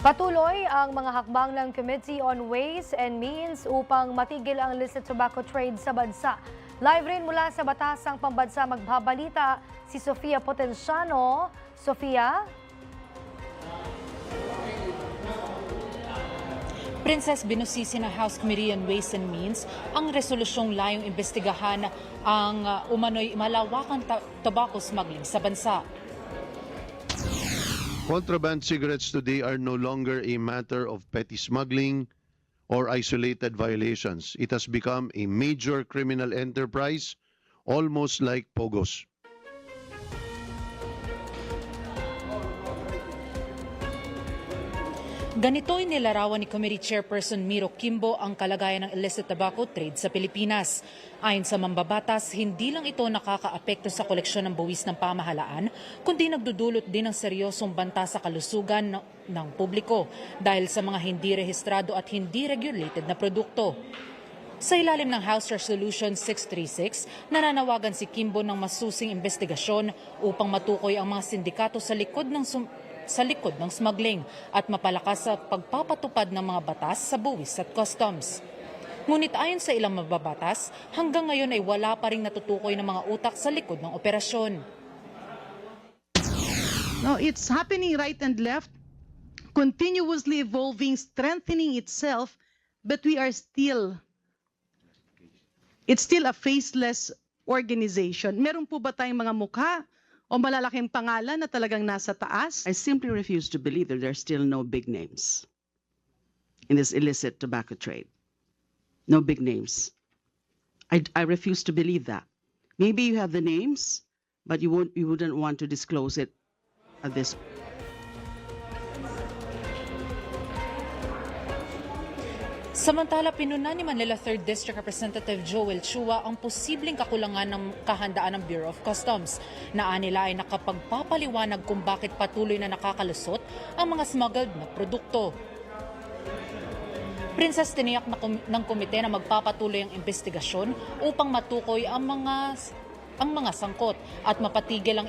Patuloy ang mga hakbang ng Committee on Ways and Means upang matigil ang illicit tobacco trade sa bansa. Live rin mula sa Batasang Pambansa magbabalita si Sofia Potenciano. Sofia? Princess, binusisi ng House Committee on Ways and Means ang resolusyong layong imbestigahan ang umano'y malawakang tobacco smuggling sa bansa. Contraband cigarettes today are no longer a matter of petty smuggling or isolated violations. It has become a major criminal enterprise, almost like POGOs. Ganito ay nilarawan ni Committee Chairperson Miro Kimbo ang kalagayan ng illicit tobacco trade sa Pilipinas. Ayon sa mambabatas, hindi lang ito nakakaapekto sa koleksyon ng buwis ng pamahalaan, kundi nagdudulot din ng seryosong banta sa kalusugan ng publiko dahil sa mga hindi rehistrado at hindi regulated na produkto. Sa ilalim ng House Resolution 636, nananawagan si Kimbo ng masusing investigasyon upang matukoy ang mga sindikato sa likod ng smuggling at mapalakas sa pagpapatupad ng mga batas sa buwis at customs. Ngunit ayon sa ilang mababatas, hanggang ngayon ay wala pa ring natutukoy ng mga utak sa likod ng operasyon. No, it's happening right and left, continuously evolving, strengthening itself, but it's still a faceless organization. Meron po ba tayong mga mukha o malalaking pangalan na talagang nasa taas? I simply refuse to believe that there are still no big names in this illicit tobacco trade. No big names. I refuse to believe that. Maybe you have the names, but you wouldn't want to disclose it at this point. Samantala, pinunan ni Manila 3rd District Representative Joel Chua ang posibleng kakulangan ng kahandaan ng Bureau of Customs. Nila ay nakapagpapaliwanag kung bakit patuloy na nakakalusot ang mga smuggled na produkto. Princess, tiniyak ng komite na magpapatuloy ang investigasyon upang matukoy ang mga sangkot at mapatigil ang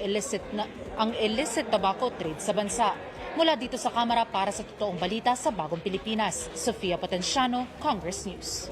illicit tobacco trade sa bansa. Mula dito sa Kamara para sa Totoong Balita sa Bagong Pilipinas, Sofia Potenciano, Congress News.